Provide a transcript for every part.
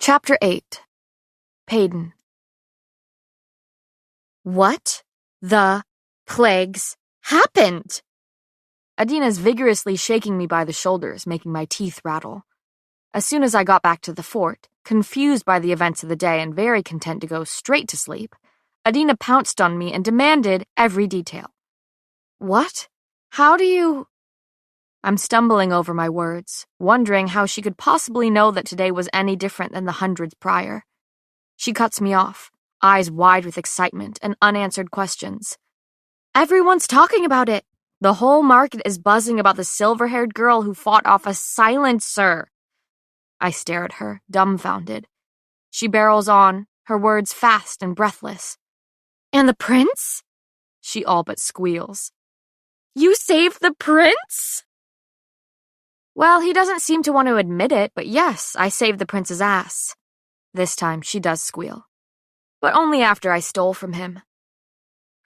Chapter 8. Payden. What the plagues happened? Adina's vigorously shaking me by the shoulders, making my teeth rattle. As soon as I got back to the fort, confused by the events of the day and very content to go straight to sleep, Adina pounced on me and demanded every detail. What? How do you... I'm stumbling over my words, wondering how she could possibly know that today was any different than the hundreds prior. She cuts me off, eyes wide with excitement and unanswered questions. Everyone's talking about it. The whole market is buzzing about the silver-haired girl who fought off a silencer. I stare at her, dumbfounded. She barrels on, her words fast and breathless. And the prince? She all but squeals. You saved the prince? Well, he doesn't seem to want to admit it, but yes, I saved the prince's ass. This time she does squeal. But only after I stole from him.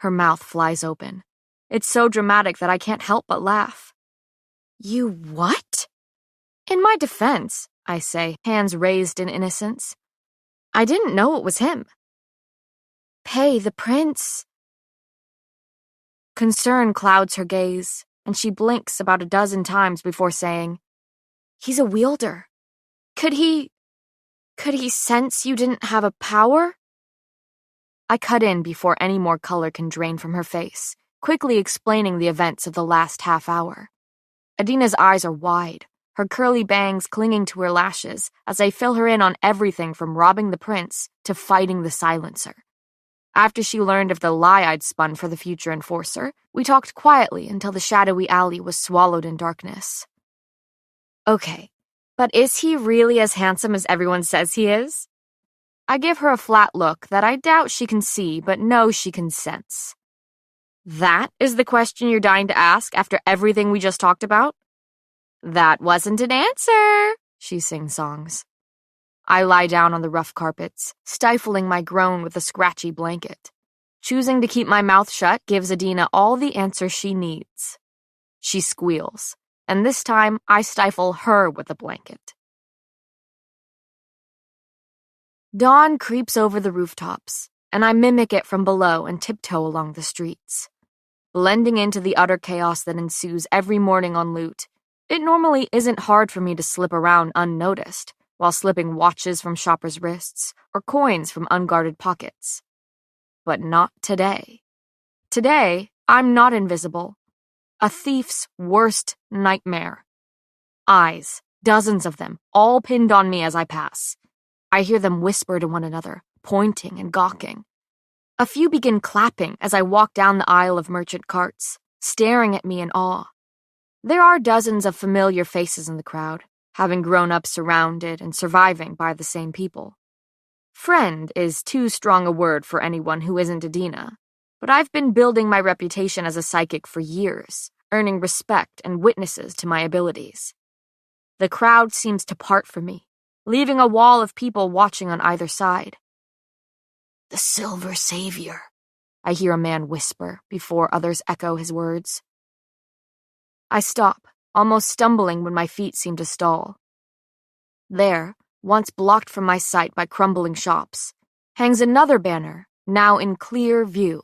Her mouth flies open. It's so dramatic that I can't help but laugh. You what? In my defense, I say, hands raised in innocence. I didn't know it was him. Pay the prince. Concern clouds her gaze, and she blinks about a dozen times before saying, He's a wielder. Could he sense you didn't have a power? I cut in before any more color can drain from her face, quickly explaining the events of the last half hour. Adina's eyes are wide, her curly bangs clinging to her lashes as I fill her in on everything from robbing the prince to fighting the silencer. After she learned of the lie I'd spun for the future enforcer, we talked quietly until the shadowy alley was swallowed in darkness. Okay, but is he really as handsome as everyone says he is? I give her a flat look that I doubt she can see but know she can sense. That is the question you're dying to ask after everything we just talked about? That wasn't an answer, she sing-songs. I lie down on the rough carpets, stifling my groan with a scratchy blanket. Choosing to keep my mouth shut gives Adina all the answers she needs. She squeals, and this time I stifle her with a blanket. Dawn creeps over the rooftops, and I mimic it from below and tiptoe along the streets. Blending into the utter chaos that ensues every morning on loot, it normally isn't hard for me to slip around unnoticed, while slipping watches from shoppers' wrists or coins from unguarded pockets. But not today. Today, I'm not invisible. A thief's worst nightmare. Eyes, dozens of them, all pinned on me as I pass. I hear them whisper to one another, pointing and gawking. A few begin clapping as I walk down the aisle of merchant carts, staring at me in awe. There are dozens of familiar faces in the crowd, having grown up surrounded and surviving by the same people. Friend is too strong a word for anyone who isn't Adina, but I've been building my reputation as a psychic for years, earning respect and witnesses to my abilities. The crowd seems to part for me, leaving a wall of people watching on either side. The Silver Savior, I hear a man whisper before others echo his words. I stop, almost stumbling when my feet seem to stall. There, once blocked from my sight by crumbling shops, hangs another banner, now in clear view.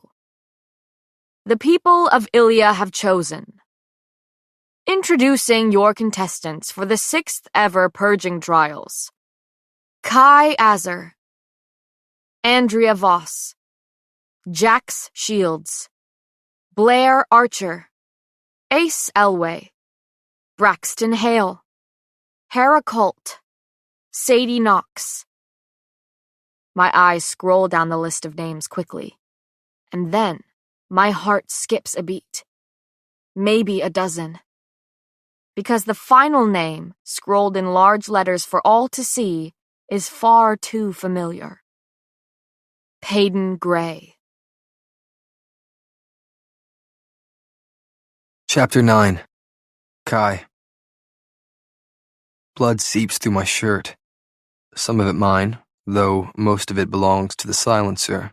The people of Ilya have chosen. Introducing your contestants for the 6th ever purging trials. Kai Azer, Andrea Voss, Jax Shields, Blair Archer, Ace Elway, Braxton Hale, Hera Colt, Sadie Knox. My eyes scroll down the list of names quickly, and then my heart skips a beat. Maybe a dozen. Because the final name, scrolled in large letters for all to see, is far too familiar. Payden Gray. Chapter 9. Kai. Blood seeps through my shirt. Some of it mine, though most of it belongs to the silencer,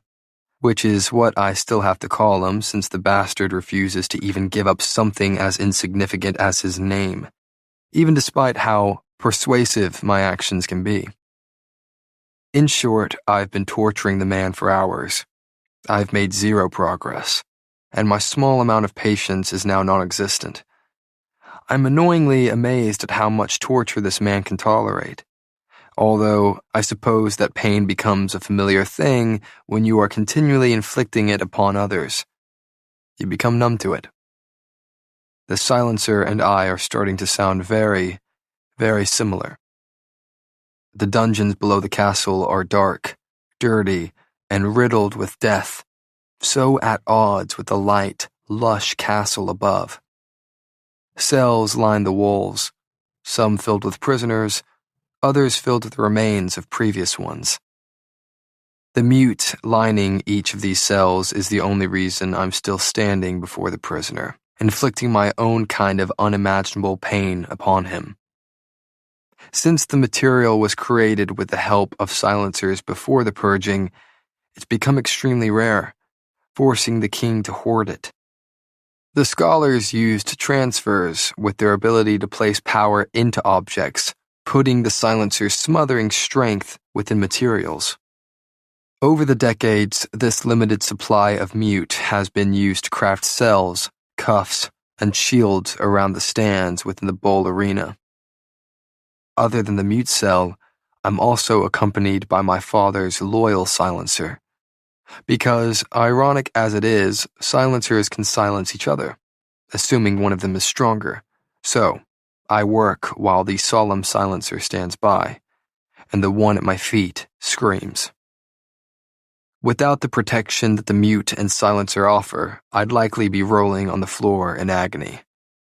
which is what I still have to call him since the bastard refuses to even give up something as insignificant as his name, even despite how persuasive my actions can be. In short, I've been torturing the man for hours. I've made zero progress, and my small amount of patience is now non-existent. I'm annoyingly amazed at how much torture this man can tolerate. Although, I suppose that pain becomes a familiar thing when you are continually inflicting it upon others. You become numb to it. The silencer and I are starting to sound very, very similar. The dungeons below the castle are dark, dirty, and riddled with death, so at odds with the light, lush castle above. Cells line the walls, some filled with prisoners, others filled with the remains of previous ones. The mute lining each of these cells is the only reason I'm still standing before the prisoner, inflicting my own kind of unimaginable pain upon him. Since the material was created with the help of silencers before the purging, it's become extremely rare, forcing the king to hoard it. The scholars used transfers with their ability to place power into objects, putting the silencer's smothering strength within materials. Over the decades, this limited supply of mute has been used to craft cells, cuffs, and shields around the stands within the bowl arena. Other than the mute cell, I'm also accompanied by my father's loyal silencer. Because, ironic as it is, silencers can silence each other, assuming one of them is stronger. So, I work while the solemn silencer stands by, and the one at my feet screams. Without the protection that the mute and silencer offer, I'd likely be rolling on the floor in agony.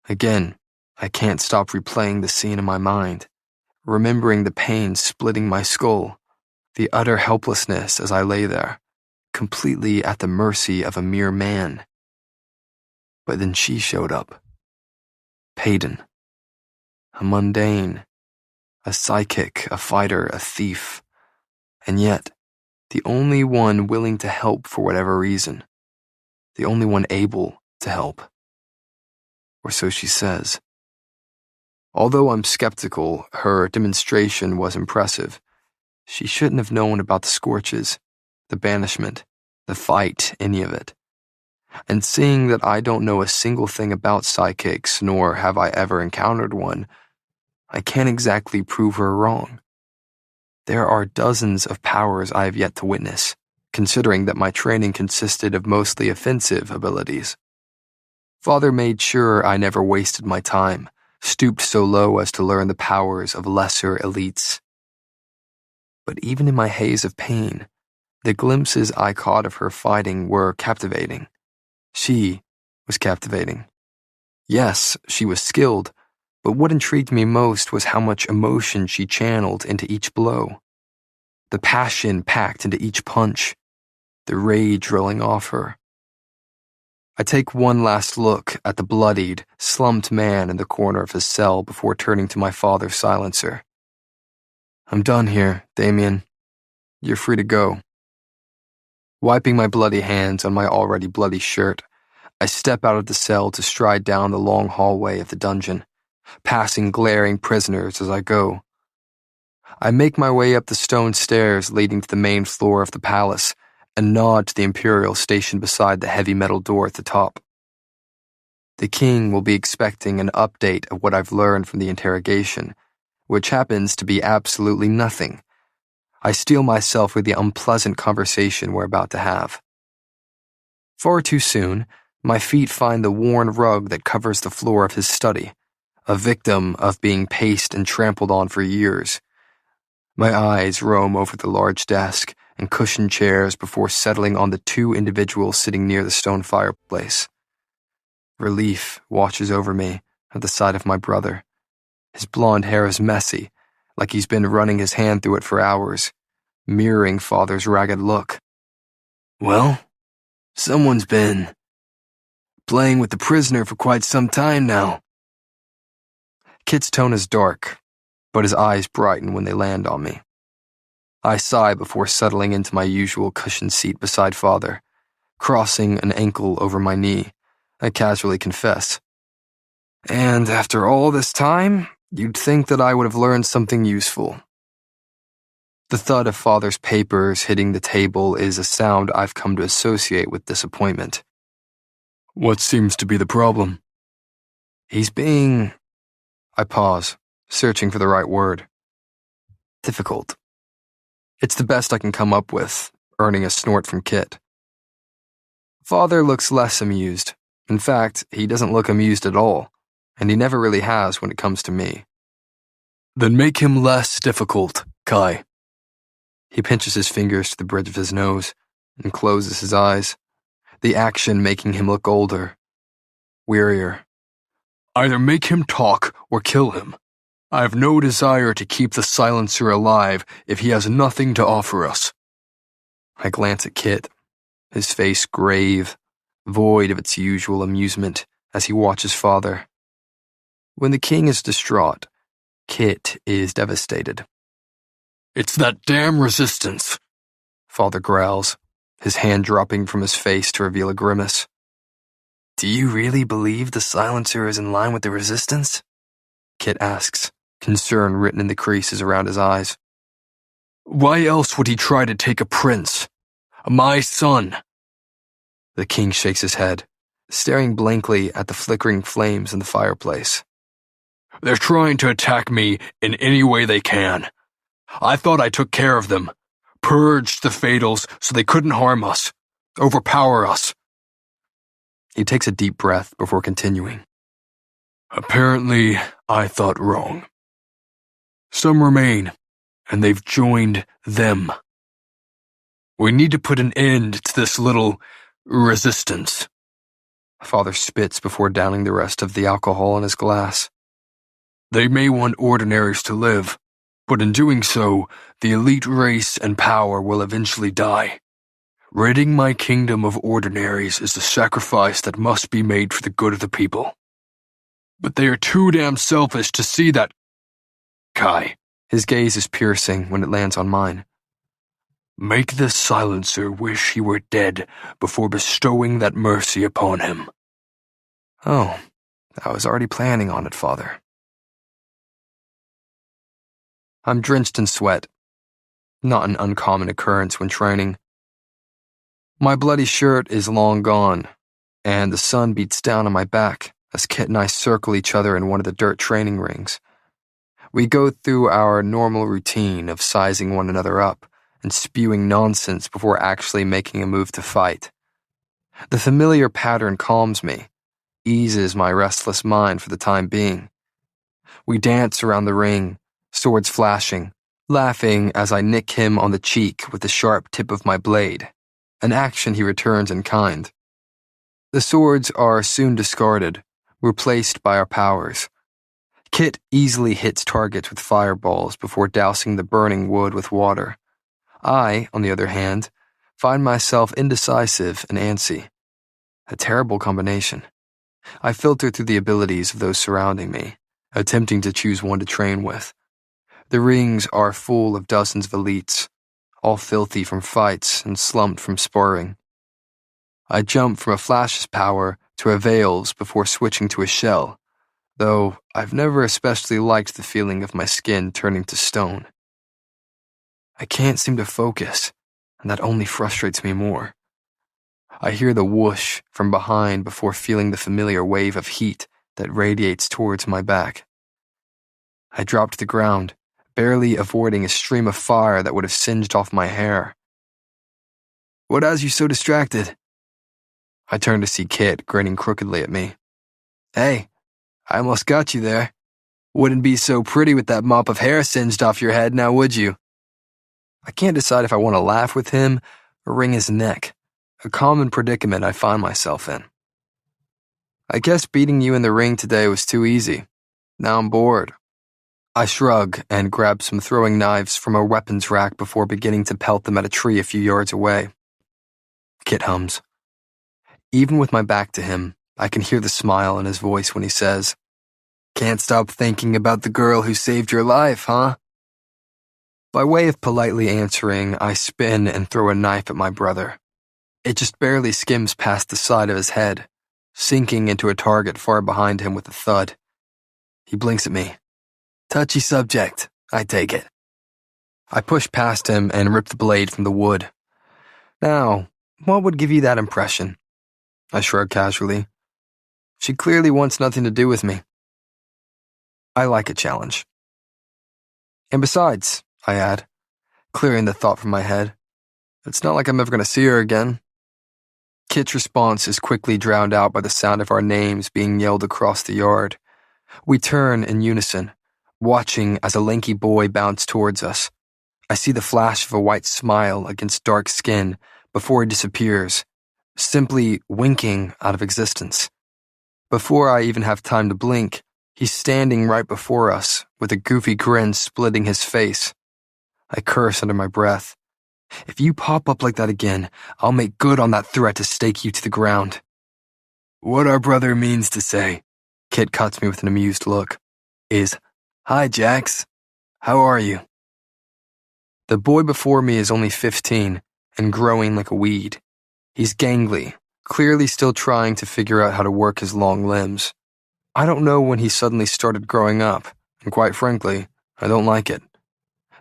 Again, I can't stop replaying the scene in my mind, remembering the pain splitting my skull, the utter helplessness as I lay there, completely at the mercy of a mere man. But then she showed up. Payton. A mundane, a psychic, a fighter, a thief. And yet, the only one willing to help for whatever reason. The only one able to help. Or so she says. Although I'm skeptical, her demonstration was impressive. She shouldn't have known about the scorches, the banishment, the fight, any of it. And seeing that I don't know a single thing about psychics, nor have I ever encountered one, I can't exactly prove her wrong. There are dozens of powers I have yet to witness, considering that my training consisted of mostly offensive abilities. Father made sure I never wasted my time, stooped so low as to learn the powers of lesser elites. But even in my haze of pain, the glimpses I caught of her fighting were captivating. She was captivating. Yes, she was skilled, but what intrigued me most was how much emotion she channeled into each blow. The passion packed into each punch, the rage rolling off her. I take one last look at the bloodied, slumped man in the corner of his cell before turning to my father's silencer. I'm done here, Damien. You're free to go. Wiping my bloody hands on my already bloody shirt, I step out of the cell to stride down the long hallway of the dungeon, passing glaring prisoners as I go. I make my way up the stone stairs leading to the main floor of the palace and nod to the Imperial stationed beside the heavy metal door at the top. The king will be expecting an update of what I've learned from the interrogation, which happens to be absolutely nothing. I steel myself with the unpleasant conversation we're about to have. Far too soon, my feet find the worn rug that covers the floor of his study, a victim of being paced and trampled on for years. My eyes roam over the large desk and cushioned chairs before settling on the two individuals sitting near the stone fireplace. Relief washes over me at the sight of my brother. His blonde hair is messy, like he's been running his hand through it for hours, mirroring Father's ragged look. Well, someone's been playing with the prisoner for quite some time now. Kit's tone is dark, but his eyes brighten when they land on me. I sigh before settling into my usual cushioned seat beside Father, crossing an ankle over my knee. I casually confess. And after all this time, you'd think that I would have learned something useful. The thud of Father's papers hitting the table is a sound I've come to associate with disappointment. What seems to be the problem? He's being... I pause, searching for the right word. Difficult. It's the best I can come up with, earning a snort from Kit. Father looks less amused. In fact, he doesn't look amused at all, and he never really has when it comes to me. Then make him less difficult, Kai. He pinches his fingers to the bridge of his nose and closes his eyes, the action making him look older, wearier. Either make him talk or kill him. I have no desire to keep the silencer alive if he has nothing to offer us. I glance at Kit, his face grave, void of its usual amusement as he watches Father. When the king is distraught, Kit is devastated. It's that damn resistance, Father growls, his hand dropping from his face to reveal a grimace. Do you really believe the silencer is in line with the resistance? Kit asks, concern written in the creases around his eyes. Why else would he try to take a prince? My son. The king shakes his head, staring blankly at the flickering flames in the fireplace. They're trying to attack me in any way they can. I thought I took care of them, purged the Fatals so they couldn't harm us, overpower us. He takes a deep breath before continuing. Apparently, I thought wrong. Some remain, and they've joined them. We need to put an end to this little resistance. Father spits before downing the rest of the alcohol in his glass. They may want ordinaries to live, but in doing so, the elite race and power will eventually die. Ridding my kingdom of ordinaries is the sacrifice that must be made for the good of the people. But they are too damn selfish to see that. Kai, his gaze is piercing when it lands on mine. Make the silencer wish he were dead before bestowing that mercy upon him. Oh, I was already planning on it, Father. I'm drenched in sweat. Not an uncommon occurrence when training. My bloody shirt is long gone, and the sun beats down on my back as Kit and I circle each other in one of the dirt training rings. We go through our normal routine of sizing one another up and spewing nonsense before actually making a move to fight. The familiar pattern calms me, eases my restless mind for the time being. We dance around the ring, swords flashing, laughing as I nick him on the cheek with the sharp tip of my blade, an action he returns in kind. The swords are soon discarded, replaced by our powers. Kit easily hits targets with fireballs before dousing the burning wood with water. I, on the other hand, find myself indecisive and antsy. A terrible combination. I filter through the abilities of those surrounding me, attempting to choose one to train with. The rings are full of dozens of elites, all filthy from fights and slumped from sparring. I jump from a flash's power to a veil's before switching to a shell, though I've never especially liked the feeling of my skin turning to stone. I can't seem to focus, and that only frustrates me more. I hear the whoosh from behind before feeling the familiar wave of heat that radiates towards my back. I drop to the ground, barely avoiding a stream of fire that would have singed off my hair. What has you so distracted? I turn to see Kit grinning crookedly at me. Hey, I almost got you there. Wouldn't be so pretty with that mop of hair singed off your head, now would you? I can't decide if I want to laugh with him or wring his neck, a common predicament I find myself in. I guess beating you in the ring today was too easy. Now I'm bored. I shrug and grab some throwing knives from a weapons rack before beginning to pelt them at a tree a few yards away. Kit hums. Even with my back to him, I can hear the smile in his voice when he says, Can't stop thinking about the girl who saved your life, huh? By way of politely answering, I spin and throw a knife at my brother. It just barely skims past the side of his head, sinking into a target far behind him with a thud. He blinks at me. Touchy subject, I take it. I pushed past him and ripped the blade from the wood. Now, what would give you that impression? I shrugged casually. She clearly wants nothing to do with me. I like a challenge. And besides, I add, clearing the thought from my head, it's not like I'm ever going to see her again. Kit's response is quickly drowned out by the sound of our names being yelled across the yard. We turn in unison, watching as a lanky boy bounds towards us. I see the flash of a white smile against dark skin before he disappears, simply winking out of existence. Before I even have time to blink, he's standing right before us with a goofy grin splitting his face. I curse under my breath. If you pop up like that again, I'll make good on that threat to stake you to the ground. What our brother means to say, Kit cuts me with an amused look, is, "Hi, Jax. How are you?" The boy before me is only 15 and growing like a weed. He's gangly, clearly still trying to figure out how to work his long limbs. I don't know when he suddenly started growing up, and quite frankly, I don't like it.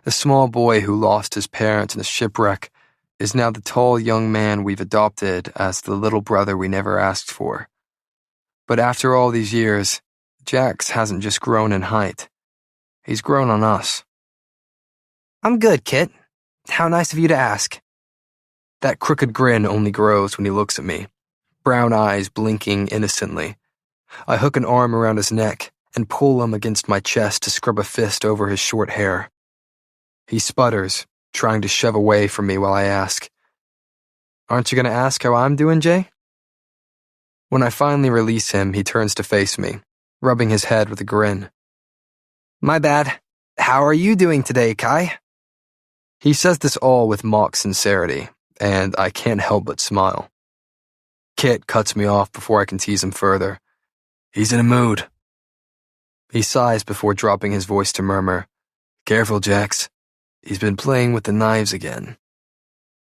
The small boy who lost his parents in a shipwreck is now the tall young man we've adopted as the little brother we never asked for. But after all these years, Jax hasn't just grown in height. He's grown on us. "I'm good, Kit. How nice of you to ask." That crooked grin only grows when he looks at me, brown eyes blinking innocently. I hook an arm around his neck and pull him against my chest to scrub a fist over his short hair. He sputters, trying to shove away from me while I ask, "Aren't you going to ask how I'm doing, Jay?" When I finally release him, he turns to face me, rubbing his head with a grin. "My bad. How are you doing today, Kai?" He says this all with mock sincerity, and I can't help but smile. Kit cuts me off before I can tease him further. "He's in a mood." He sighs before dropping his voice to murmur, "Careful, Jax. He's been playing with the knives again."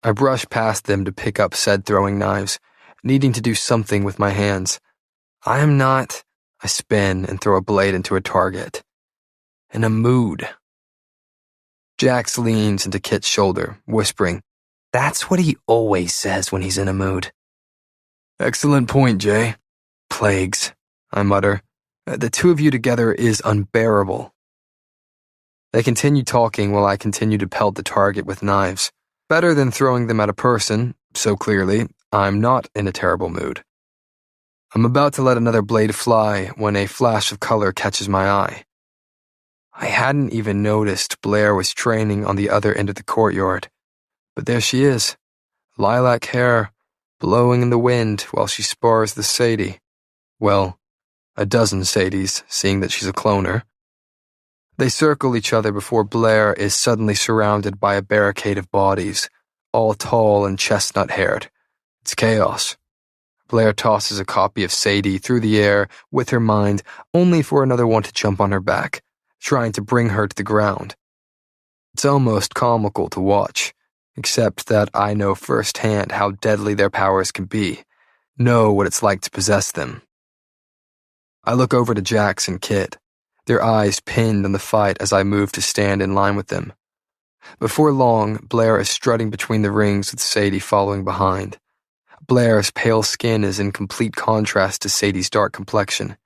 I brush past them to pick up said throwing knives, needing to do something with my hands. I am not, I spin and throw a blade into a target. In a mood. Jax leans into Kit's shoulder, whispering, "That's what he always says when he's in a mood." "Excellent point, Jay." "Plagues," I mutter. "The two of you together is unbearable." They continue talking while I continue to pelt the target with knives. Better than throwing them at a person, so clearly, I'm not in a terrible mood. I'm about to let another blade fly when a flash of color catches my eye. I hadn't even noticed Blair was training on the other end of the courtyard, but there she is, lilac hair, blowing in the wind while she spars the Sadie. Well, a dozen Sadies, seeing that she's a cloner. They circle each other before Blair is suddenly surrounded by a barricade of bodies, all tall and chestnut-haired. It's chaos. Blair tosses a copy of Sadie through the air with her mind, only for another one to jump on her back, trying to bring her to the ground. It's almost comical to watch, except that I know firsthand how deadly their powers can be, know what it's like to possess them. I look over to Jax and Kit, their eyes pinned on the fight as I move to stand in line with them. Before long, Blair is strutting between the rings with Sadie following behind. Blair's pale skin is in complete contrast to Sadie's dark complexion,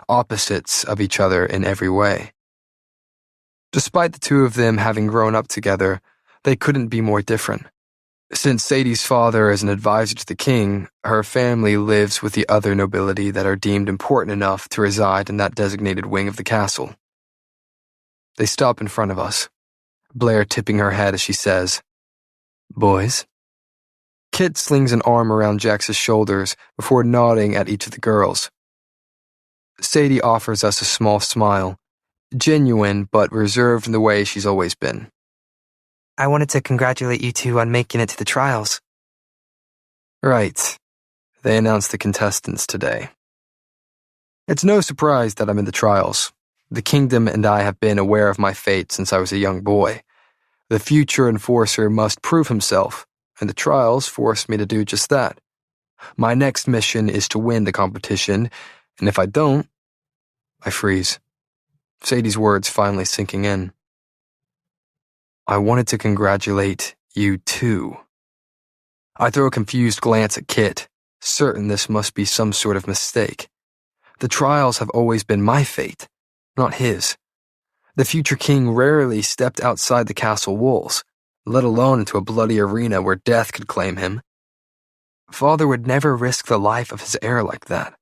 opposites of each other in every way. Despite the two of them having grown up together, they couldn't be more different. Since Sadie's father is an advisor to the king, her family lives with the other nobility that are deemed important enough to reside in that designated wing of the castle. They stop in front of us, Blair tipping her head as she says, "Boys?" Kit slings an arm around Jax's shoulders before nodding at each of the girls. Sadie offers us a small smile, genuine but reserved in the way she's always been. "I wanted to congratulate you two on making it to the trials." Right. They announced the contestants today. It's no surprise that I'm in the trials. The kingdom and I have been aware of my fate since I was a young boy. The future enforcer must prove himself, and the trials forced me to do just that. My next mission is to win the competition, and if I don't, I freeze. Sadie's words finally sinking in. I wanted to congratulate you too. I throw a confused glance at Kit, certain this must be some sort of mistake. The trials have always been my fate, not his. The future king rarely stepped outside the castle walls, let alone into a bloody arena where death could claim him. Father would never risk the life of his heir like that,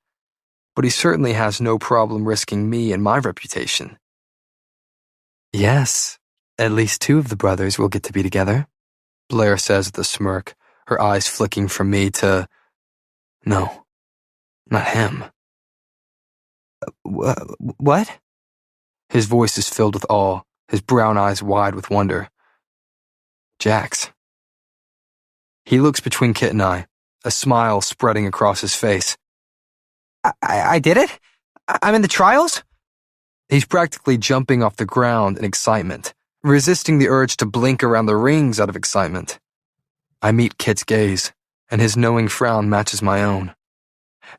but he certainly has no problem risking me and my reputation. Yes, at least two of the brothers will get to be together, Blair says with a smirk, her eyes flicking from me to... No, not him. What? His voice is filled with awe, his brown eyes wide with wonder. Jax. He looks between Kit and I, a smile spreading across his face. I did it? I'm in the trials? He's practically jumping off the ground in excitement, resisting the urge to blink around the rings out of excitement. I meet Kit's gaze, and his knowing frown matches my own.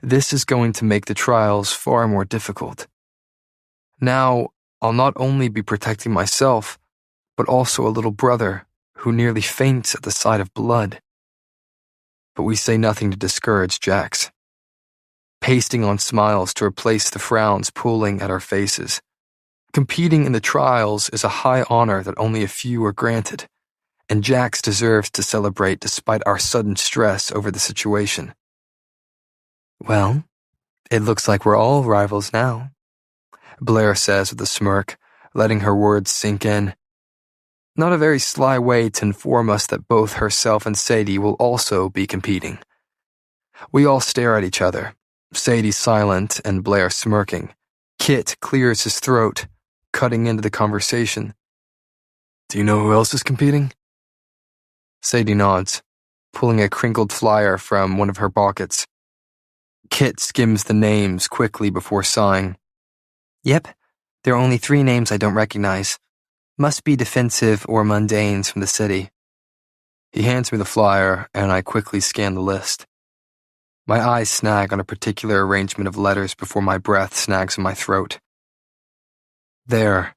This is going to make the trials far more difficult. Now, I'll not only be protecting myself, but also a little brother who nearly faints at the sight of blood. But we say nothing to discourage Jax, pasting on smiles to replace the frowns pooling at our faces. Competing in the trials is a high honor that only a few are granted, and Jax deserves to celebrate despite our sudden stress over the situation. Well, it looks like we're all rivals now, Blair says with a smirk, letting her words sink in. Not a very sly way to inform us that both herself and Sadie will also be competing. We all stare at each other, Sadie silent and Blair smirking. Kit clears his throat, cutting into the conversation. Do you know who else is competing? Sadie nods, pulling a crinkled flyer from one of her pockets. Kit skims the names quickly before sighing. Yep, there are only 3 names I don't recognize. Must be defensive or mundanes from the city. He hands me the flyer, and I quickly scan the list. My eyes snag on a particular arrangement of letters before my breath snags in my throat. There,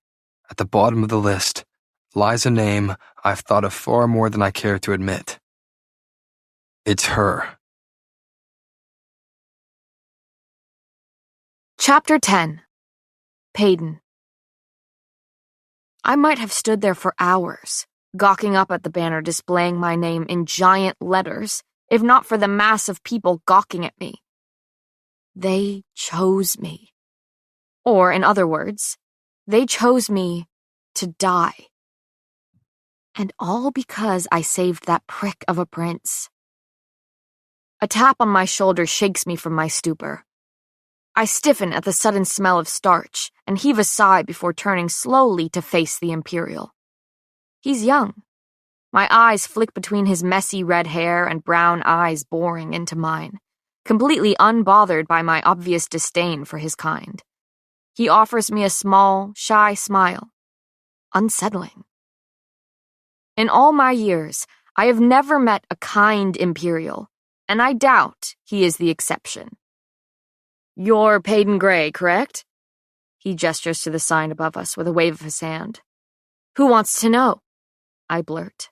at the bottom of the list, lies a name I've thought of far more than I care to admit. It's her. Chapter 10. Payton. I might have stood there for hours, gawking up at the banner displaying my name in giant letters, if not for the mass of people gawking at me. They chose me. Or, in other words, they chose me to die. And all because I saved that prick of a prince. A tap on my shoulder shakes me from my stupor. I stiffen at the sudden smell of starch and heave a sigh before turning slowly to face the Imperial. He's young. My eyes flick between his messy red hair and brown eyes boring into mine, completely unbothered by my obvious disdain for his kind. He offers me a small, shy smile. Unsettling. In all my years, I have never met a kind Imperial, and I doubt he is the exception. You're Payton Gray, correct? He gestures to the sign above us with a wave of his hand. Who wants to know? I blurt.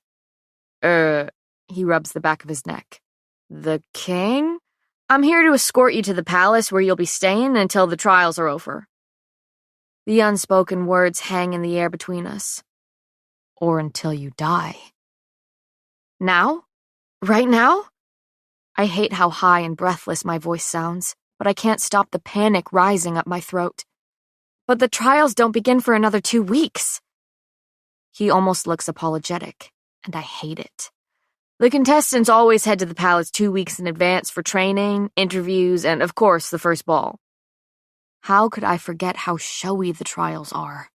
He rubs the back of his neck. The king? I'm here to escort you to the palace where you'll be staying until the trials are over. The unspoken words hang in the air between us. Or until you die. Now? Right now? I hate how high and breathless my voice sounds, but I can't stop the panic rising up my throat. But the trials don't begin for another 2 weeks. He almost looks apologetic, and I hate it. The contestants always head to the palace 2 weeks in advance for training, interviews, and, of course, the first ball. How could I forget how showy the trials are?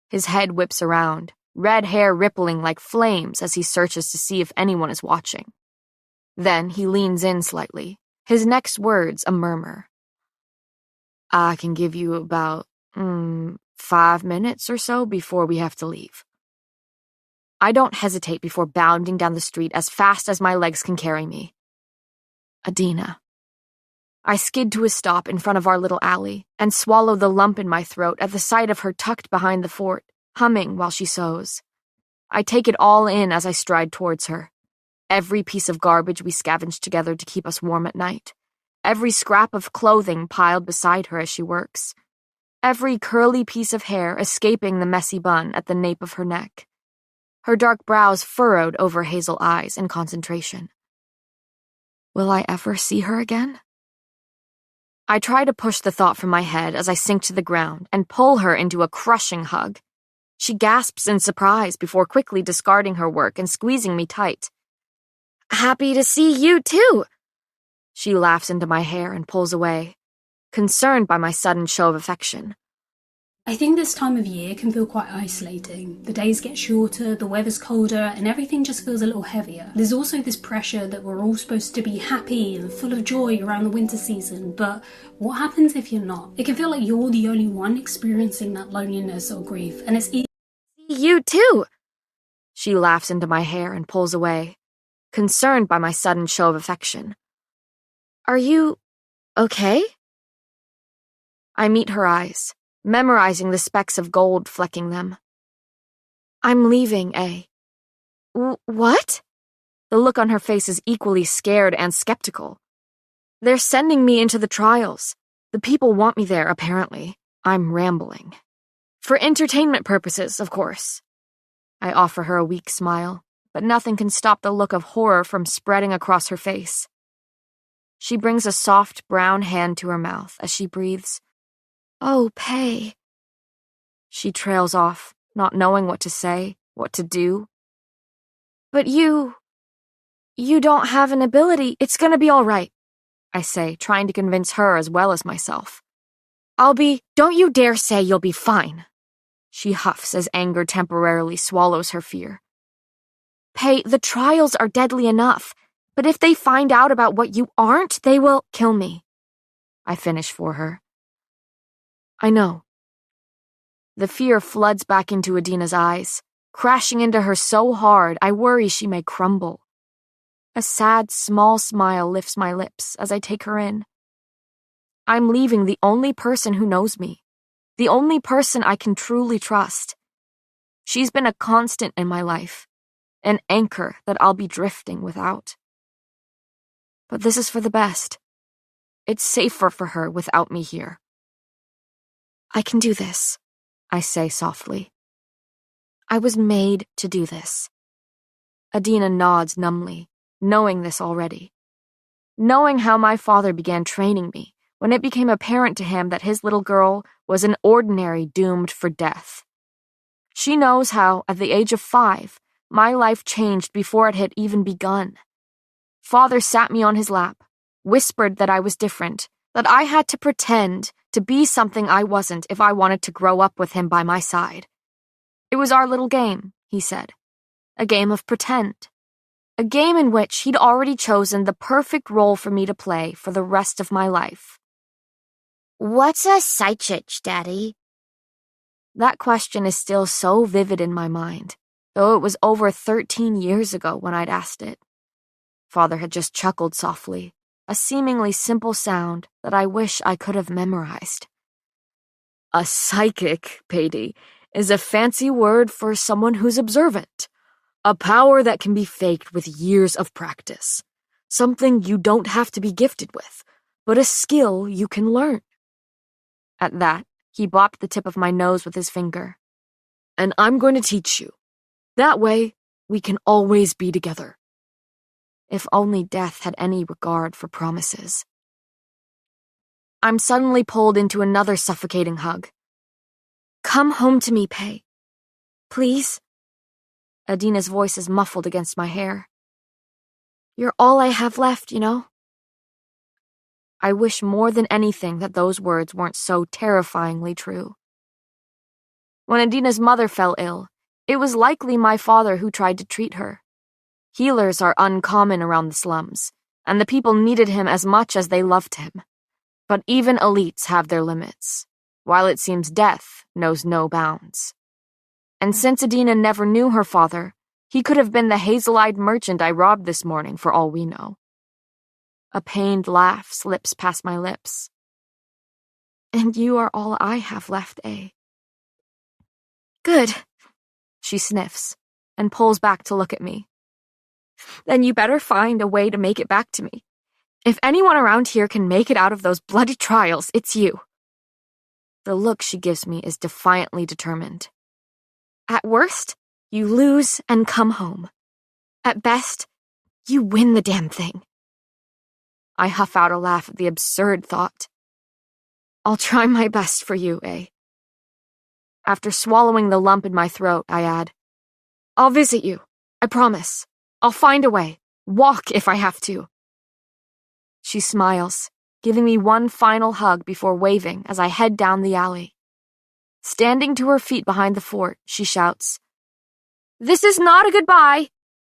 His head whips around, red hair rippling like flames as he searches to see if anyone is watching. Then he leans in slightly, his next words a murmur. I can give you about 5 minutes or so before we have to leave. I don't hesitate before bounding down the street as fast as my legs can carry me. Adina. I skid to a stop in front of our little alley and swallow the lump in my throat at the sight of her tucked behind the fort, humming while she sews. I take it all in as I stride towards her. Every piece of garbage we scavenge together to keep us warm at night. Every scrap of clothing piled beside her as she works. Every curly piece of hair escaping the messy bun at the nape of her neck. Her dark brows furrowed over hazel eyes in concentration. Will I ever see her again? I try to push the thought from my head as I sink to the ground and pull her into a crushing hug. She gasps in surprise before quickly discarding her work and squeezing me tight. Happy to see you, too. She laughs into my hair and pulls away, concerned by my sudden show of affection. I think this time of year can feel quite isolating. The days get shorter, the weather's colder, and everything just feels a little heavier. There's also this pressure that we're all supposed to be happy and full of joy around the winter season, but what happens if you're not? It can feel like you're the only one experiencing that loneliness or grief, and it's easy. You too! She laughs into my hair and pulls away, concerned by my sudden show of affection. Are you okay? I meet her eyes, memorizing the specks of gold flecking them. I'm leaving, A. What? The look on her face is equally scared and skeptical. They're sending me into the trials. The people want me there, apparently. I'm rambling. For entertainment purposes, of course. I offer her a weak smile, but nothing can stop the look of horror from spreading across her face. She brings a soft brown hand to her mouth as she breathes, "Oh, Pay." She trails off, not knowing what to say, what to do. But you don't have an ability. It's gonna be all right, I say, trying to convince her as well as myself. Don't you dare say you'll be fine. She huffs as anger temporarily swallows her fear. Pay, the trials are deadly enough, but if they find out about what you aren't, they will kill me. I finish for her. I know. The fear floods back into Adina's eyes, crashing into her so hard I worry she may crumble. A sad, small smile lifts my lips as I take her in. I'm leaving the only person who knows me, the only person I can truly trust. She's been a constant in my life, an anchor that I'll be drifting without. But this is for the best. It's safer for her without me here. I can do this, I say softly. I was made to do this. Adina nods numbly, knowing this already. Knowing how my father began training me when it became apparent to him that his little girl was an ordinary doomed for death. She knows how, at the age of 5, my life changed before it had even begun. Father sat me on his lap, whispered that I was different, that I had to pretend to be something I wasn't if I wanted to grow up with him by my side. It was our little game, he said. A game of pretend. A game in which he'd already chosen the perfect role for me to play for the rest of my life. What's a seichich, Daddy? That question is still so vivid in my mind, though it was over 13 years ago when I'd asked it. Father had just chuckled softly, a seemingly simple sound that I wish I could have memorized. A psychic, Patey, is a fancy word for someone who's observant. A power that can be faked with years of practice. Something you don't have to be gifted with, but a skill you can learn. At that, he bopped the tip of my nose with his finger. And I'm going to teach you. That way, we can always be together. If only death had any regard for promises. I'm suddenly pulled into another suffocating hug. Come home to me, Pei. Please? Adina's voice is muffled against my hair. You're all I have left, you know? I wish more than anything that those words weren't so terrifyingly true. When Adina's mother fell ill, it was likely my father who tried to treat her. Healers are uncommon around the slums, and the people needed him as much as they loved him. But even elites have their limits, while it seems death knows no bounds. And since Adina never knew her father, he could have been the hazel-eyed merchant I robbed this morning for all we know. A pained laugh slips past my lips. And you are all I have left, eh? Good, she sniffs, and pulls back to look at me. Then you better find a way to make it back to me. If anyone around here can make it out of those bloody trials, it's you. The look she gives me is defiantly determined. At worst, you lose and come home. At best, you win the damn thing. I huff out a laugh at the absurd thought. I'll try my best for you, eh? After swallowing the lump in my throat, I add, I'll visit you. I promise. I'll find a way. Walk if I have to. She smiles, giving me one final hug before waving as I head down the alley. Standing to her feet behind the fort, she shouts, This is not a goodbye.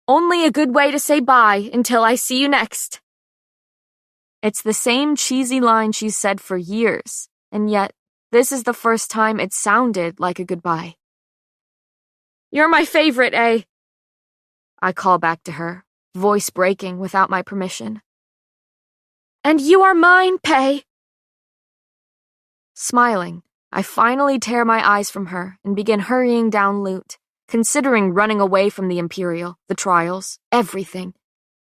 Only a good way to say bye until I see you next. It's the same cheesy line she's said for years, and yet this is the first time it sounded like a goodbye. You're my favorite, eh? I call back to her, voice breaking without my permission. And you are mine, Pei. Smiling, I finally tear my eyes from her and begin hurrying down Loot, considering running away from the Imperial, the trials, everything.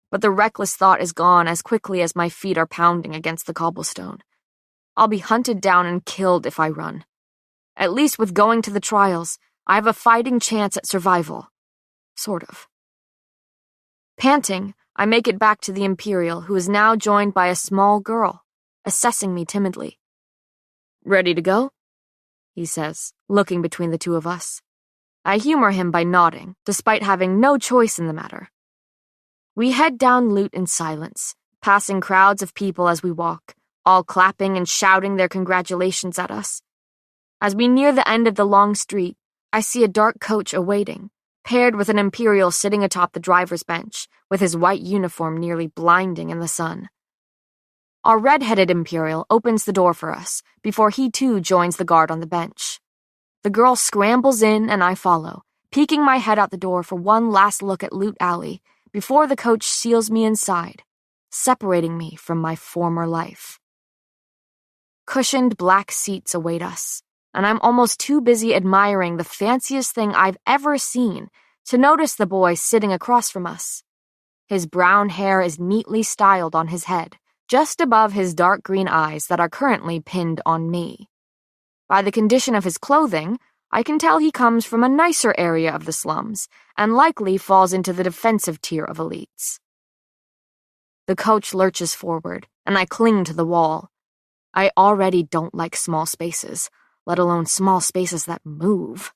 But the reckless thought is gone as quickly as my feet are pounding against the cobblestone. I'll be hunted down and killed if I run. At least with going to the trials, I have a fighting chance at survival. Sort of. Panting, I make it back to the Imperial, who is now joined by a small girl, assessing me timidly. Ready to go? He says, looking between the two of us. I humor him by nodding, despite having no choice in the matter. We head down Loot in silence, passing crowds of people as we walk, all clapping and shouting their congratulations at us. As we near the end of the long street, I see a dark coach awaiting, paired with an Imperial sitting atop the driver's bench, with his white uniform nearly blinding in the sun. Our red-headed Imperial opens the door for us, before he too joins the guard on the bench. The girl scrambles in and I follow, peeking my head out the door for one last look at Loot Alley, before the coach seals me inside, separating me from my former life. Cushioned black seats await us, and I'm almost too busy admiring the fanciest thing I've ever seen to notice the boy sitting across from us. His brown hair is neatly styled on his head, just above his dark green eyes that are currently pinned on me. By the condition of his clothing, I can tell he comes from a nicer area of the slums, and likely falls into the defensive tier of elites. The coach lurches forward, and I cling to the wall. I already don't like small spaces, let alone small spaces that move.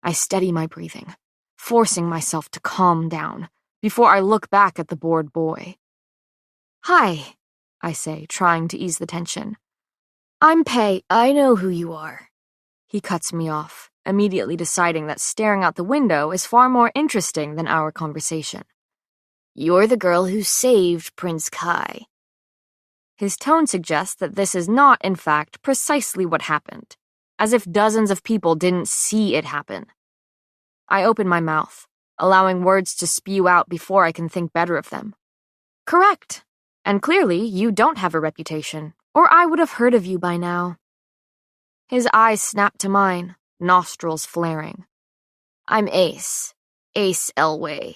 I steady my breathing, forcing myself to calm down, before I look back at the bored boy. Hi, I say, trying to ease the tension. I'm Pei. I know who you are. He cuts me off, immediately deciding that staring out the window is far more interesting than our conversation. You're the girl who saved Prince Kai. His tone suggests that this is not, in fact, precisely what happened, as if dozens of people didn't see it happen. I open my mouth, allowing words to spew out before I can think better of them. Correct. And clearly you don't have a reputation, or I would have heard of you by now. His eyes snap to mine, nostrils flaring. I'm Ace Elway.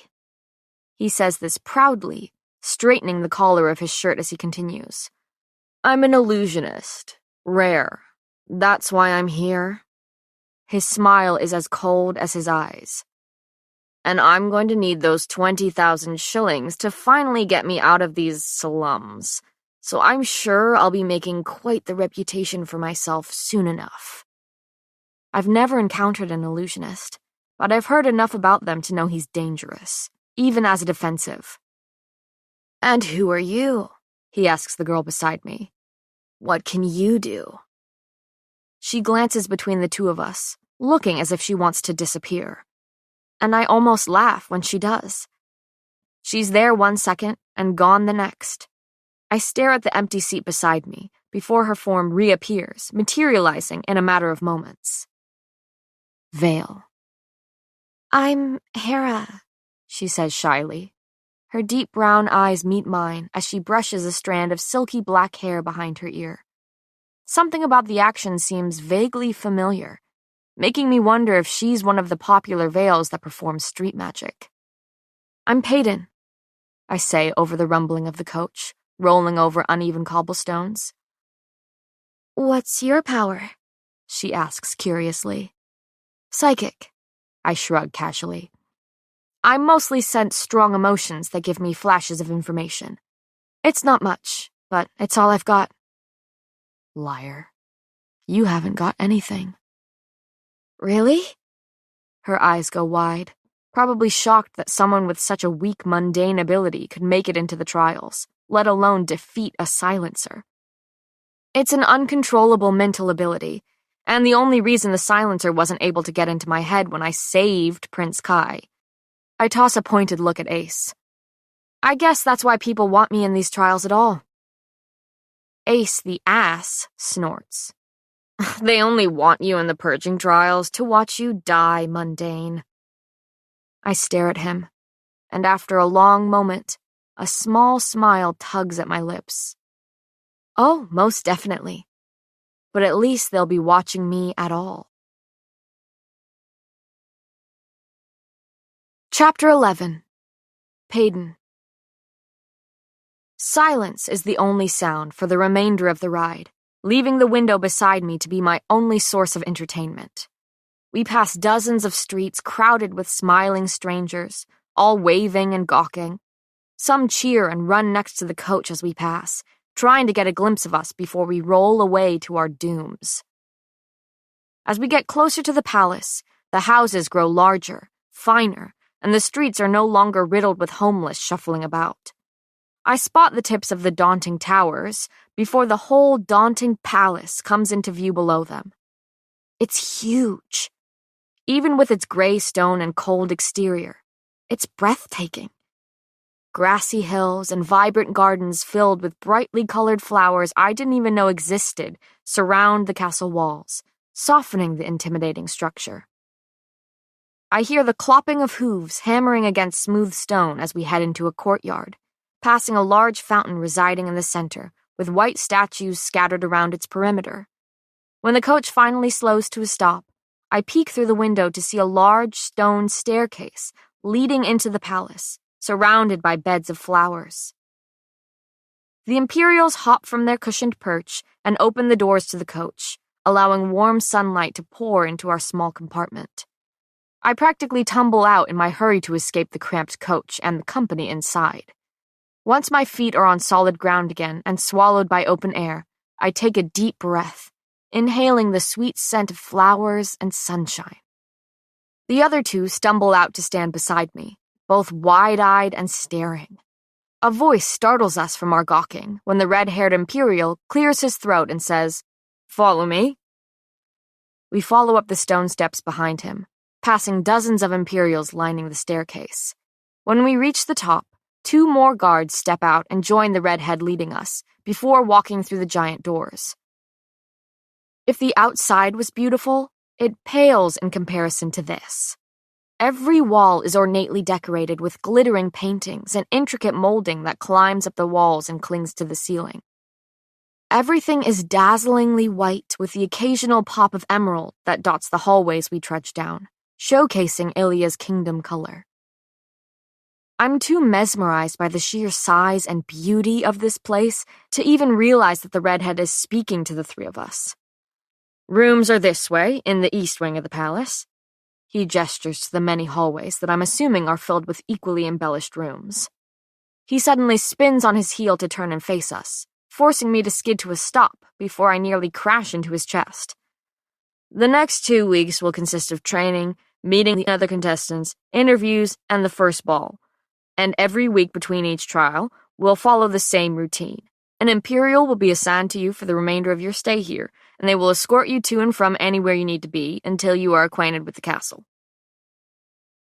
He says this proudly, straightening the collar of his shirt as he continues. I'm an illusionist. Rare. That's why I'm here. His smile is as cold as his eyes. And I'm going to need those 20,000 shillings to finally get me out of these slums. So I'm sure I'll be making quite the reputation for myself soon enough. I've never encountered an illusionist, but I've heard enough about them to know he's dangerous, even as a defensive. And who are you? He asks the girl beside me. What can you do? She glances between the two of us, looking as if she wants to disappear. And I almost laugh when she does. She's there 1 second and gone the next. I stare at the empty seat beside me before her form reappears, materializing in a matter of moments. Vale. I'm Hera, she says shyly. Her deep brown eyes meet mine as she brushes a strand of silky black hair behind her ear. Something about the action seems vaguely familiar, making me wonder if she's one of the popular veils that performs street magic. I'm Peyton, I say over the rumbling of the coach, rolling over uneven cobblestones. What's your power? She asks curiously. Psychic, I shrug casually. I mostly sense strong emotions that give me flashes of information. It's not much, but it's all I've got. Liar. You haven't got anything. Really? Her eyes go wide, probably shocked that someone with such a weak mundane ability could make it into the trials, let alone defeat a silencer. It's an uncontrollable mental ability, and the only reason the silencer wasn't able to get into my head when I saved Prince Kai. I toss a pointed look at Ace. I guess that's why people want me in these trials at all. Ace the ass snorts. They only want you in the purging trials to watch you die, mundane. I stare at him, and after a long moment, a small smile tugs at my lips. Oh, most definitely. But at least they'll be watching me at all. Chapter 11. Peyton. Silence is the only sound for the remainder of the ride, leaving the window beside me to be my only source of entertainment. We pass dozens of streets crowded with smiling strangers, all waving and gawking. Some cheer and run next to the coach as we pass, trying to get a glimpse of us before we roll away to our dooms. As we get closer to the palace, the houses grow larger, finer, and the streets are no longer riddled with homeless shuffling about. I spot the tips of the daunting towers before the whole daunting palace comes into view below them. It's huge. Even with its gray stone and cold exterior, it's breathtaking. Grassy hills and vibrant gardens filled with brightly colored flowers I didn't even know existed surround the castle walls, softening the intimidating structure. I hear the clopping of hooves hammering against smooth stone as we head into a courtyard, passing a large fountain residing in the center, with white statues scattered around its perimeter. When the coach finally slows to a stop, I peek through the window to see a large stone staircase leading into the palace, surrounded by beds of flowers. The Imperials hop from their cushioned perch and open the doors to the coach, allowing warm sunlight to pour into our small compartment. I practically tumble out in my hurry to escape the cramped coach and the company inside. Once my feet are on solid ground again and swallowed by open air, I take a deep breath, inhaling the sweet scent of flowers and sunshine. The other two stumble out to stand beside me, both wide-eyed and staring. A voice startles us from our gawking when the red-haired Imperial clears his throat and says, "Follow me." We follow up the stone steps behind him, passing dozens of Imperials lining the staircase. When we reach the top, 2 more guards step out and join the redhead leading us, before walking through the giant doors. If the outside was beautiful, it pales in comparison to this. Every wall is ornately decorated with glittering paintings and intricate molding that climbs up the walls and clings to the ceiling. Everything is dazzlingly white with the occasional pop of emerald that dots the hallways we trudge down, showcasing Ilia's kingdom color. I'm too mesmerized by the sheer size and beauty of this place to even realize that the redhead is speaking to the 3 of us. Rooms are this way, in the east wing of the palace. He gestures to the many hallways that I'm assuming are filled with equally embellished rooms. He suddenly spins on his heel to turn and face us, forcing me to skid to a stop before I nearly crash into his chest. The next 2 weeks will consist of training, meeting the other contestants, interviews, and the first ball. And every week between each trial, we'll follow the same routine. An Imperial will be assigned to you for the remainder of your stay here, and they will escort you to and from anywhere you need to be until you are acquainted with the castle.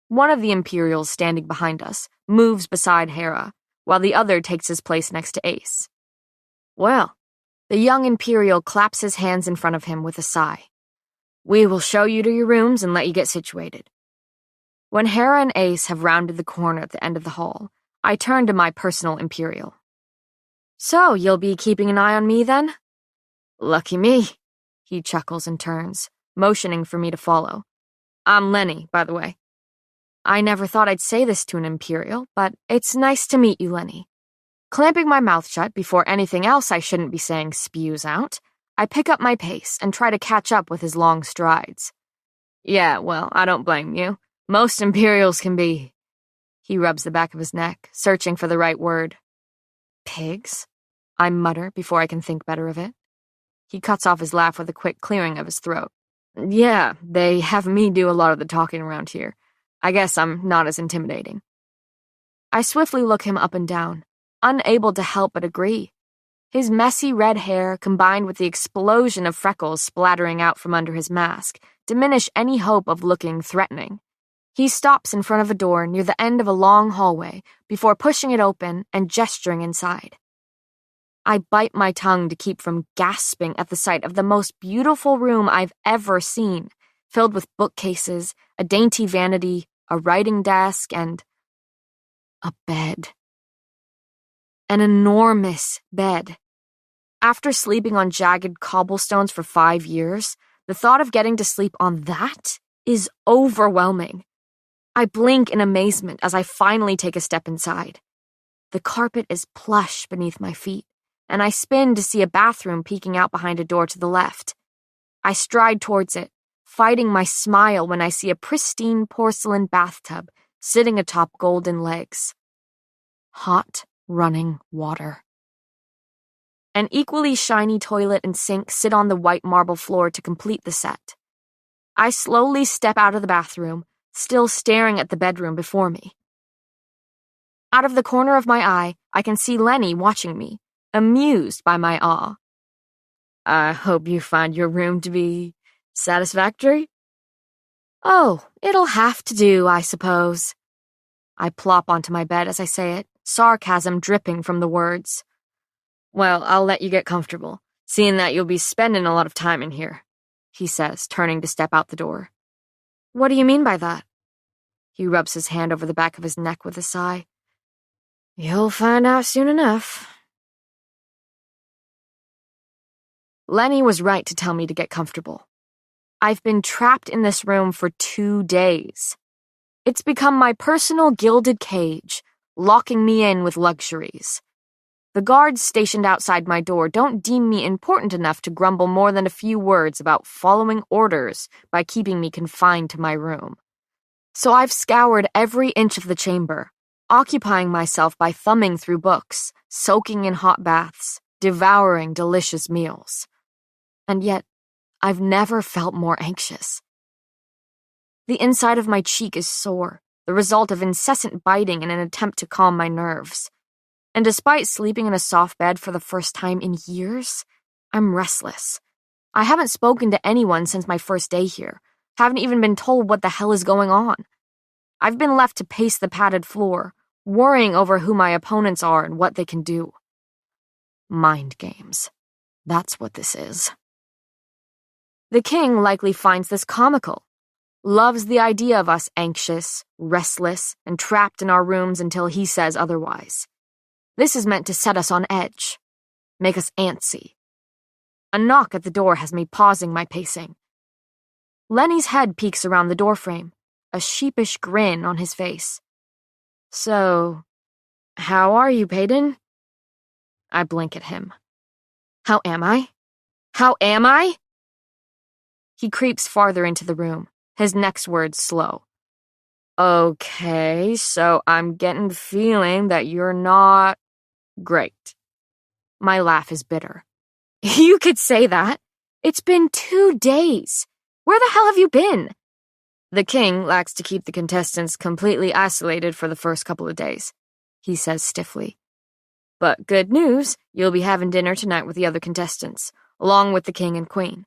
One of the Imperials standing behind us moves beside Hera, while the other takes his place next to Ace. Well, the young Imperial claps his hands in front of him with a sigh. We will show you to your rooms and let you get situated. When Hera and Ace have rounded the corner at the end of the hall, I turn to my personal Imperial. So, you'll be keeping an eye on me then? Lucky me, he chuckles and turns, motioning for me to follow. I'm Lenny, by the way. I never thought I'd say this to an Imperial, but it's nice to meet you, Lenny. Clamping my mouth shut before anything else I shouldn't be saying spews out, I pick up my pace and try to catch up with his long strides. Yeah, well, I don't blame you. Most Imperials can be... He rubs the back of his neck, searching for the right word. Pigs? I mutter before I can think better of it. He cuts off his laugh with a quick clearing of his throat. Yeah, they have me do a lot of the talking around here. I guess I'm not as intimidating. I swiftly look him up and down, unable to help but agree. His messy red hair, combined with the explosion of freckles splattering out from under his mask, diminish any hope of looking threatening. He stops in front of a door near the end of a long hallway before pushing it open and gesturing inside. I bite my tongue to keep from gasping at the sight of the most beautiful room I've ever seen, filled with bookcases, a dainty vanity, a writing desk, and a bed. An enormous bed. After sleeping on jagged cobblestones for 5 years, the thought of getting to sleep on that is overwhelming. I blink in amazement as I finally take a step inside. The carpet is plush beneath my feet, and I spin to see a bathroom peeking out behind a door to the left. I stride towards it, fighting my smile when I see a pristine porcelain bathtub sitting atop golden legs. Hot, running water. An equally shiny toilet and sink sit on the white marble floor to complete the set. I slowly step out of the bathroom, still staring at the bedroom before me. Out of the corner of my eye, I can see Lenny watching me, amused by my awe. I hope you find your room to be satisfactory? Oh, it'll have to do, I suppose. I plop onto my bed as I say it, sarcasm dripping from the words. Well, I'll let you get comfortable, seeing that you'll be spending a lot of time in here, he says, turning to step out the door. What do you mean by that? He rubs his hand over the back of his neck with a sigh. You'll find out soon enough. Lenny was right to tell me to get comfortable. I've been trapped in this room for 2 days. It's become my personal gilded cage, locking me in with luxuries. The guards stationed outside my door don't deem me important enough to grumble more than a few words about following orders by keeping me confined to my room. So I've scoured every inch of the chamber, occupying myself by thumbing through books, soaking in hot baths, devouring delicious meals. And yet, I've never felt more anxious. The inside of my cheek is sore, the result of incessant biting in an attempt to calm my nerves. And despite sleeping in a soft bed for the first time in years, I'm restless. I haven't spoken to anyone since my first day here, haven't even been told what the hell is going on. I've been left to pace the padded floor, worrying over who my opponents are and what they can do. Mind games. That's what this is. The king likely finds this comical, loves the idea of us anxious, restless, and trapped in our rooms until he says otherwise. This is meant to set us on edge, make us antsy. A knock at the door has me pausing my pacing. Lenny's head peeks around the doorframe, a sheepish grin on his face. So, how are you, Peyton? I blink at him. How am I? How am I? He creeps farther into the room, his next words slow. Okay, so I'm getting the feeling that you're not great. My laugh is bitter. You could say that. It's been 2 days. Where the hell have you been? The king likes to keep the contestants completely isolated for the first couple of days, he says stiffly. But good news, you'll be having dinner tonight with the other contestants, along with the king and queen.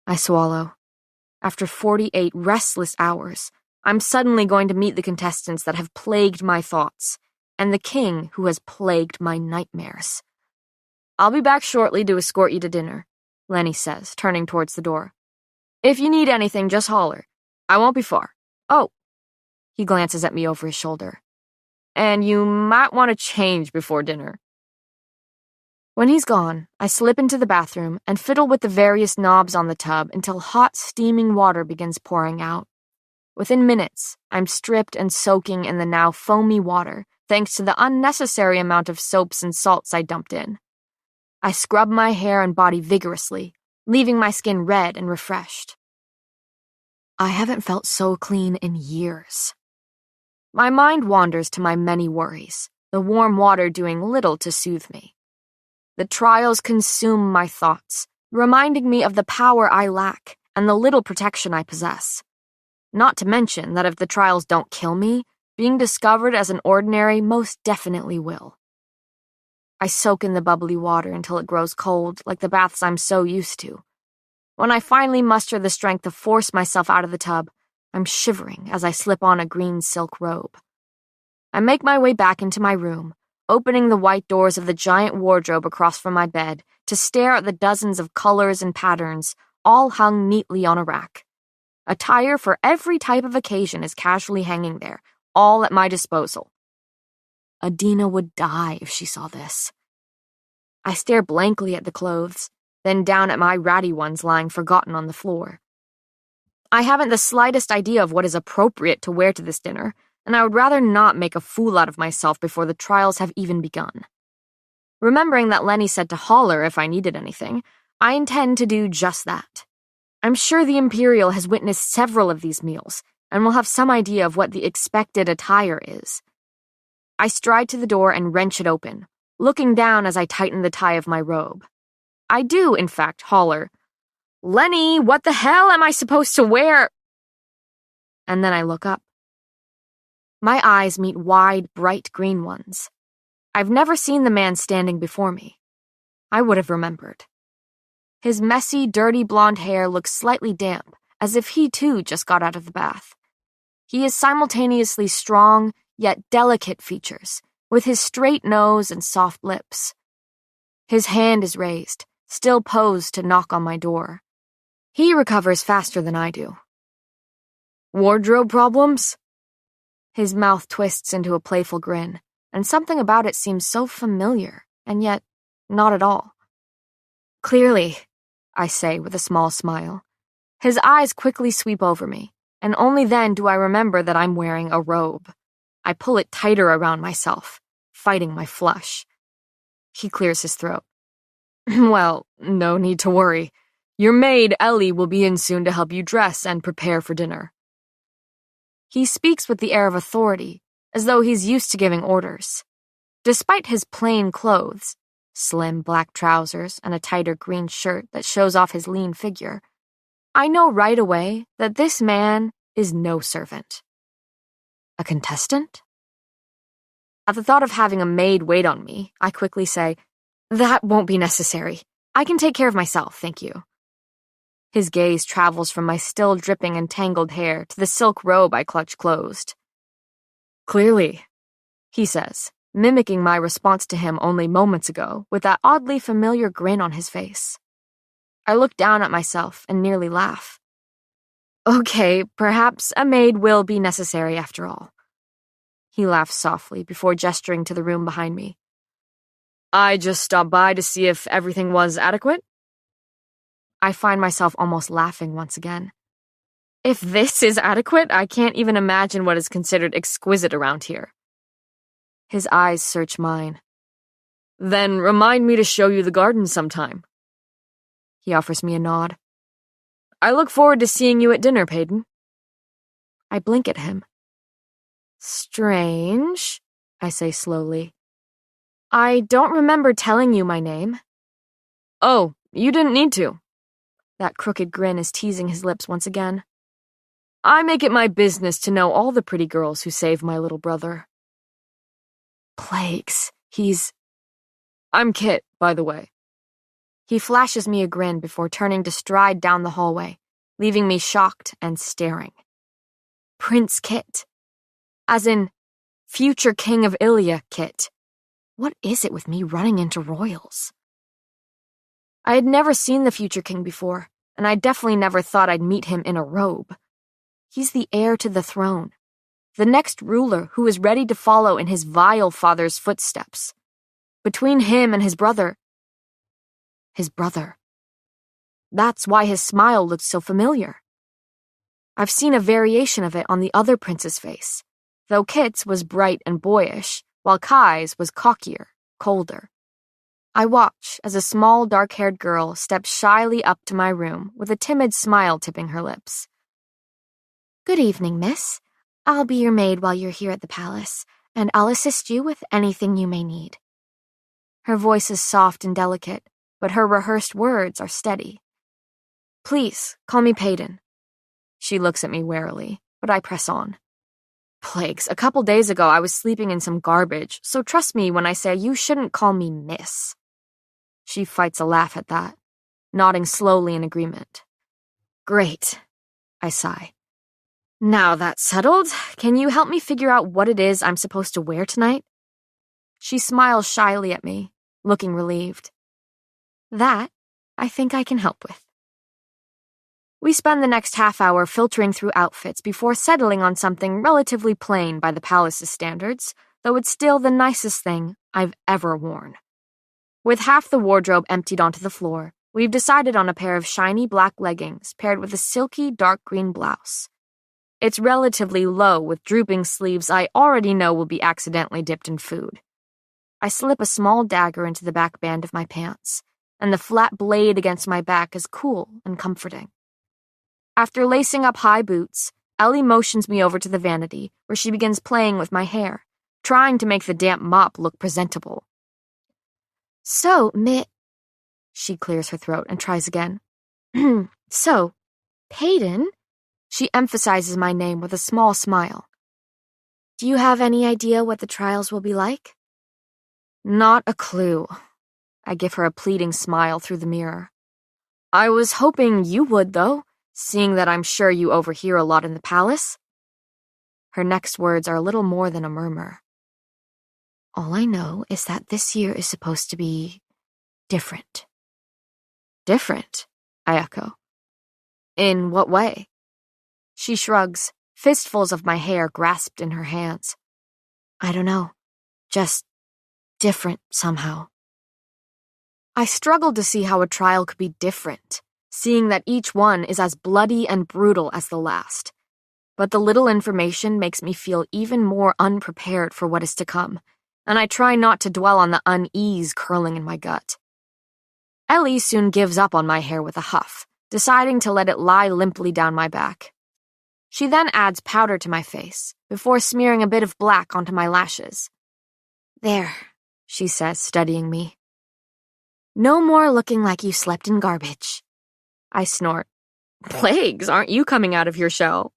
I swallow. After 48 restless hours, I'm suddenly going to meet the contestants that have plagued my thoughts, and the king who has plagued my nightmares. I'll be back shortly to escort you to dinner, Lenny says, turning towards the door. If you need anything, just holler. I won't be far. Oh, he glances at me over his shoulder. And you might want to change before dinner. When he's gone, I slip into the bathroom and fiddle with the various knobs on the tub until hot, steaming water begins pouring out. Within minutes, I'm stripped and soaking in the now foamy water, thanks to the unnecessary amount of soaps and salts I dumped in. I scrub my hair and body vigorously, leaving my skin red and refreshed. I haven't felt so clean in years. My mind wanders to my many worries, the warm water doing little to soothe me. The trials consume my thoughts, reminding me of the power I lack and the little protection I possess. Not to mention that if the trials don't kill me, being discovered as an ordinary most definitely will. I soak in the bubbly water until it grows cold, like the baths I'm so used to. When I finally muster the strength to force myself out of the tub, I'm shivering as I slip on a green silk robe. I make my way back into my room, opening the white doors of the giant wardrobe across from my bed to stare at the dozens of colors and patterns, all hung neatly on a rack. Attire for every type of occasion is casually hanging there, all at my disposal. Adina would die if she saw this. I stare blankly at the clothes, then down at my ratty ones lying forgotten on the floor. I haven't the slightest idea of what is appropriate to wear to this dinner, and I would rather not make a fool out of myself before the trials have even begun. Remembering that Lenny said to holler if I needed anything, I intend to do just that. I'm sure the Imperial has witnessed several of these meals, and will have some idea of what the expected attire is. I stride to the door and wrench it open, looking down as I tighten the tie of my robe. I do, in fact, holler, "Lenny, what the hell am I supposed to wear?" And then I look up. My eyes meet wide, bright green ones. I've never seen the man standing before me. I would have remembered. His messy, dirty blonde hair looks slightly damp, as if he too just got out of the bath. He has simultaneously strong, yet delicate features, with his straight nose and soft lips. His hand is raised, still posed to knock on my door. He recovers faster than I do. "Wardrobe problems?" His mouth twists into a playful grin, and something about it seems so familiar, and yet not at all. "Clearly," I say with a small smile. His eyes quickly sweep over me, and only then do I remember that I'm wearing a robe. I pull it tighter around myself, fighting my flush. He clears his throat. "Well, no need to worry. Your maid, Ellie, will be in soon to help you dress and prepare for dinner." He speaks with the air of authority, as though he's used to giving orders. Despite his plain clothes, slim black trousers and a tighter green shirt that shows off his lean figure, I know right away that this man is no servant. A contestant? At the thought of having a maid wait on me, I quickly say, "That won't be necessary. I can take care of myself, thank you." His gaze travels from my still dripping and tangled hair to the silk robe I clutch closed. "Clearly," he says, mimicking my response to him only moments ago with that oddly familiar grin on his face. I look down at myself and nearly laugh. "Okay, perhaps a maid will be necessary after all." He laughs softly before gesturing to the room behind me. "I just stopped by to see if everything was adequate." I find myself almost laughing once again. If this is adequate, I can't even imagine what is considered exquisite around here. His eyes search mine. "Then remind me to show you the garden sometime." He offers me a nod. "I look forward to seeing you at dinner, Peyton." I blink at him. "Strange," I say slowly. "I don't remember telling you my name." "Oh, you didn't need to." That crooked grin is teasing his lips once again. "I make it my business to know all the pretty girls who saved my little brother." Plagues, I'm Kit, by the way. He flashes me a grin before turning to stride down the hallway, leaving me shocked and staring. Prince Kit. As in, future King of Ilia Kit. What is it with me running into royals? I had never seen the future king before, and I definitely never thought I'd meet him in a robe. He's the heir to the throne, the next ruler who is ready to follow in his vile father's footsteps. Between him and his brother, His brother. That's why his smile looked so familiar. I've seen a variation of it on the other prince's face, though Kit's was bright and boyish, while Kai's was cockier, colder. I watch as a small, dark-haired girl steps shyly up to my room with a timid smile tipping her lips. "Good evening, miss. I'll be your maid while you're here at the palace, and I'll assist you with anything you may need." Her voice is soft and delicate, but her rehearsed words are steady. "Please, call me Peyton." She looks at me warily, but I press on. "Plagues, a couple days ago I was sleeping in some garbage, so trust me when I say you shouldn't call me miss." She fights a laugh at that, nodding slowly in agreement. "Great," I sigh. "Now that's settled, can you help me figure out what it is I'm supposed to wear tonight?" She smiles shyly at me, looking relieved. "That, I think I can help with." We spend the next half hour filtering through outfits before settling on something relatively plain by the palace's standards, though it's still the nicest thing I've ever worn. With half the wardrobe emptied onto the floor, we've decided on a pair of shiny black leggings paired with a silky dark green blouse. It's relatively low with drooping sleeves I already know will be accidentally dipped in food. I slip a small dagger into the back band of my pants, and the flat blade against my back is cool and comforting. After lacing up high boots, Ellie motions me over to the vanity, where she begins playing with my hair, trying to make the damp mop look presentable. "So, She clears her throat and tries again. "So, Peyton," she emphasizes my name with a small smile. "Do you have any idea what the trials will be like?" "Not a clue." I give her a pleading smile through the mirror. "I was hoping you would, though, seeing that I'm sure you overhear a lot in the palace." Her next words are a little more than a murmur. "All I know is that this year is supposed to be different." "Different?" I echo. "In what way?" She shrugs, fistfuls of my hair grasped in her hands. "I don't know. Just different somehow." I struggled to see how a trial could be different, seeing that each one is as bloody and brutal as the last. But the little information makes me feel even more unprepared for what is to come, and I try not to dwell on the unease curling in my gut. Ellie soon gives up on my hair with a huff, deciding to let it lie limply down my back. She then adds powder to my face, before smearing a bit of black onto my lashes. "There," she says, studying me. "No more looking like you slept in garbage." I snort. "Plagues, aren't you coming out of your shell?"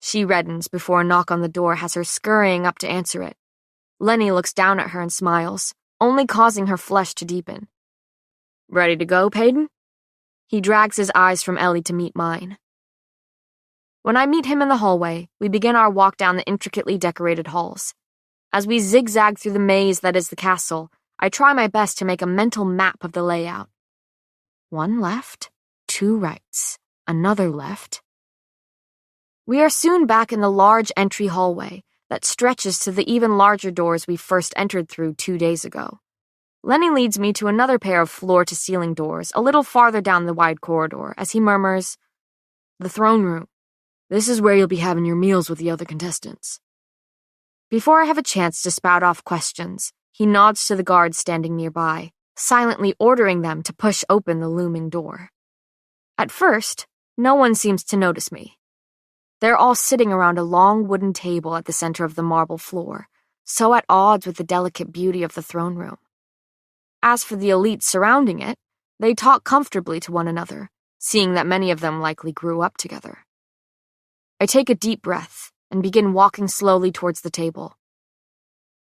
She reddens before a knock on the door has her scurrying up to answer it. Lenny looks down at her and smiles, only causing her flush to deepen. "Ready to go, Peyton?" He drags his eyes from Ellie to meet mine. When I meet him in the hallway, we begin our walk down the intricately decorated halls. As we zigzag through the maze that is the castle, I try my best to make a mental map of the layout. One left, two rights, another left. We are soon back in the large entry hallway that stretches to the even larger doors we first entered through 2 days ago. Lenny leads me to another pair of floor-to-ceiling doors a little farther down the wide corridor as he murmurs, "The throne room. This is where you'll be having your meals with the other contestants." Before I have a chance to spout off questions, he nods to the guards standing nearby, silently ordering them to push open the looming door. At first, no one seems to notice me. They're all sitting around a long wooden table at the center of the marble floor, so at odds with the delicate beauty of the throne room. As for the elites surrounding it, they talk comfortably to one another, seeing that many of them likely grew up together. I take a deep breath and begin walking slowly towards the table.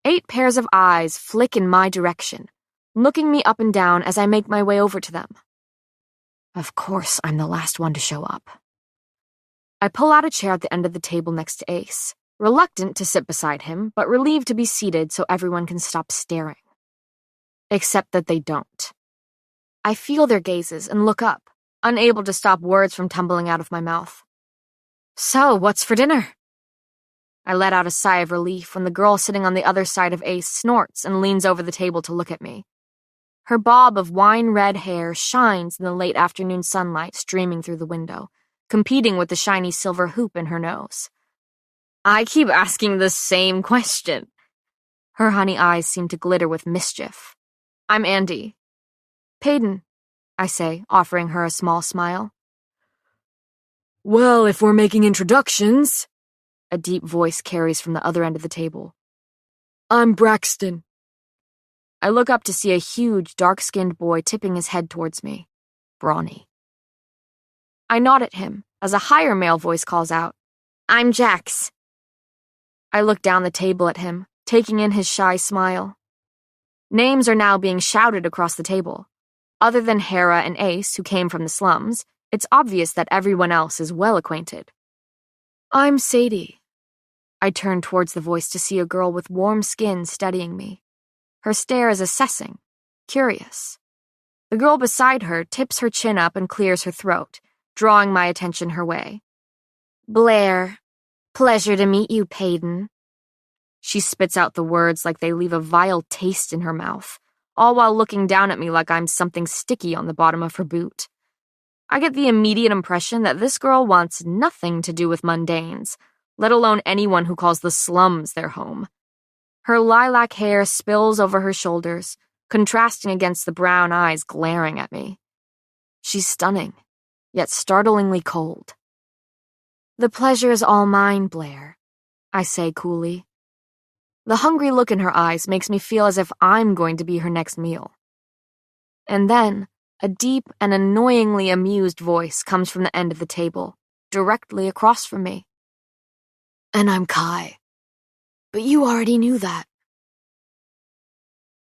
8 pairs of eyes flick in my direction, looking me up and down as I make my way over to them. Of course, I'm the last one to show up. I pull out a chair at the end of the table next to Ace, reluctant to sit beside him, but relieved to be seated so everyone can stop staring. Except that they don't. I feel their gazes and look up, unable to stop words from tumbling out of my mouth. "So, what's for dinner?" I let out a sigh of relief when the girl sitting on the other side of Ace snorts and leans over the table to look at me. Her bob of wine-red hair shines in the late afternoon sunlight streaming through the window, competing with the shiny silver hoop in her nose. I keep asking the same question. Her honey eyes seem to glitter with mischief. I'm Andy. Peyton, I say, offering her a small smile. Well, if we're making introductions, a deep voice carries from the other end of the table. I'm Braxton. I look up to see a huge, dark-skinned boy tipping his head towards me. Brawny. I nod at him as a higher male voice calls out, I'm Jax. I look down the table at him, taking in his shy smile. Names are now being shouted across the table. Other than Hera and Ace, who came from the slums, it's obvious that everyone else is well acquainted. I'm Sadie. I turn towards the voice to see a girl with warm skin studying me. Her stare is assessing, curious. The girl beside her tips her chin up and clears her throat, drawing my attention her way. Blair, pleasure to meet you, Peyton. She spits out the words like they leave a vile taste in her mouth, all while looking down at me like I'm something sticky on the bottom of her boot. I get the immediate impression that this girl wants nothing to do with mundanes, let alone anyone who calls the slums their home. Her lilac hair spills over her shoulders, contrasting against the brown eyes glaring at me. She's stunning, yet startlingly cold. The pleasure is all mine, Blair, I say coolly. The hungry look in her eyes makes me feel as if I'm going to be her next meal. And then, a deep and annoyingly amused voice comes from the end of the table, directly across from me. And I'm Kai. But you already knew that.